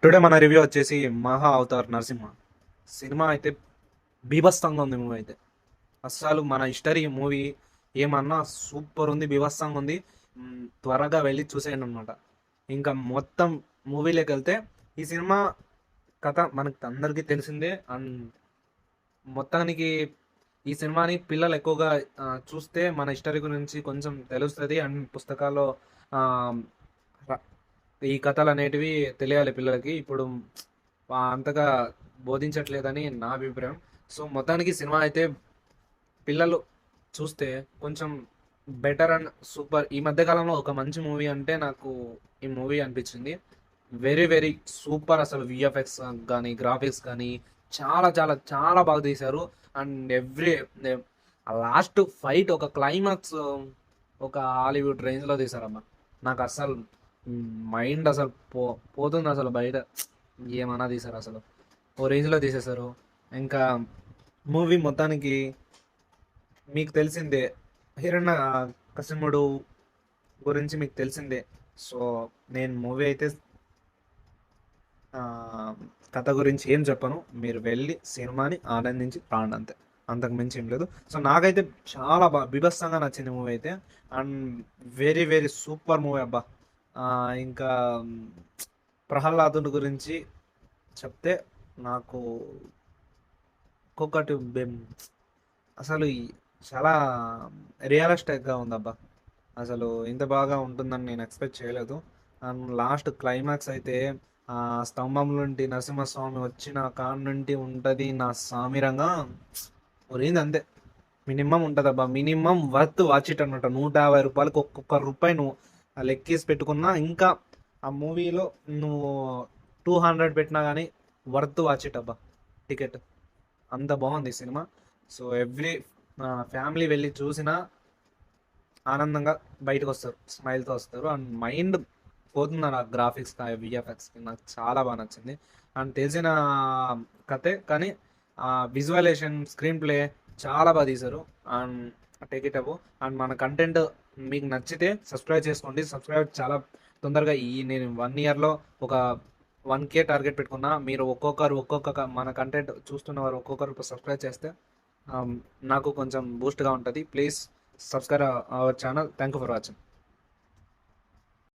Today మన review వచ్చేసి మహా అవతార్ నరసింహ సినిమా అయితే బీభత్సంగా ఉంది. మూవీ అయితే అస్సలు మన హిస్టరీ మూవీ ఏమన్నా సూపర్ ఉంది, బీభత్సంగా ఉంది. త్వరగా వెళ్ళి చూసేయండి అనమాట. ఇంకా మొత్తం మూవీలోకి వెళ్తే ఈ సినిమా కథ మనకి అందరికీ తెలిసిందే. అండ్ మొత్తానికి ఈ సినిమాని పిల్లలు ఎక్కువగా చూస్తే మన హిస్టరీ గురించి కొంచెం తెలుస్తుంది. అండ్ పుస్తకాల్లో ఆ, ర- ఈ కథలు అనేటివి తెలియాలి పిల్లలకి. ఇప్పుడు అంతగా బోధించట్లేదని నా అభిప్రాయం. సో మొత్తానికి సినిమా అయితే పిల్లలు చూస్తే కొంచెం బెటర్ అండ్ సూపర్. ఈ మధ్య కాలంలో ఒక మంచి మూవీ అంటే నాకు ఈ మూవీ అనిపించింది. Very very super. అసలు విఎఫ్ఎక్స్ కానీ గ్రాఫిక్స్ కానీ చాలా చాలా చాలా బాగా తీశారు. అండ్ ఎవ్రీ లాస్ట్ ఫైట్ ఒక క్లైమాక్స్ ఒక హాలీవుడ్ రేంజ్లో తీశారమ్మా. నాకు అసలు మైండ్ అసలు పోతుంది అసలు బయట. ఏమన్నా తీశారు అసలు, ఓ రేంజ్లో తీసేశారు. ఇంకా మూవీ మొత్తానికి మీకు తెలిసిందే, హిరణ్య కసిముడు గురించి మీకు తెలిసిందే. సో నేను మూవీ అయితే ఆ, కథ గురించి ఏం చెప్పను, మీరు వెళ్ళి సినిమాని ఆనందించి రాండి అంతే, అంతకు మించి ఏం లేదు. సో నాకైతే చాలా బాగా బీభత్సంగా నచ్చింది మూవీ అయితే. And very very super movie అబ్బా. ఇంకా ప్రహ్లాదుని గురించి చెప్తే నాకు ఒక్కొక్కటి అసలు చాలా రియలిస్టిక్గా ఉందబ్బా. అసలు ఇంత బాగా ఉంటుందని నేను ఎక్స్పెక్ట్ చేయలేదు. అండ్ లాస్ట్ క్లైమాక్స్ అయితే ఆ స్తంభం నుండి నరసింహస్వామి వచ్చిన కాడ నుండి ఉంటుంది నా సామిరంగా ఒరేంది అంతే. మినిమం ఉంటుందబ్బా, మినిమం వర్త్ వాచ్ ఇట్ అనమాట. 150 రూపాయలకి ఒక్కొక్క రూపాయి నువ్వు లెక్కేసి పెట్టుకున్నా, ఇంకా ఆ మూవీలో నువ్వు 200 పెట్టినా కానీ వర్త్ వాచ్ ఇట్ అబ్బా టికెట్. అంత బాగుంది సినిమా. సో ఎవ్రీ ఫ్యామిలీ వెళ్ళి చూసినా ఆనందంగా బయటకు వస్తారు, స్మైల్తో వస్తారు. అండ్ మైండ్ పోతుంది ఆ గ్రాఫిక్స్ విఎఫ్ఎక్స్కి. నాకు చాలా బాగా నచ్చింది. అండ్ తెలిసిన కథే కానీ విజువలైజేషన్ స్క్రీన్ ప్లే చాలా బాగా తీశారు. And take it above. And మన కంటెంట్ మీకు నచ్చితే సబ్స్క్రైబ్ చేసుకోండి. సబ్స్క్రైబ్ చాలా తొందరగా నేను 1 ఇయర్లో ఒక 1K టార్గెట్ పెట్టుకున్నా. మీరు ఒక్కొక్క మన కంటెంట్ చూస్తున్న వారు ఒక్కొక్కరు సబ్స్క్రైబ్ చేస్తే నాకు కొంచెం బూస్ట్గా ఉంటుంది. Please subscribe our channel. Thank you for watching.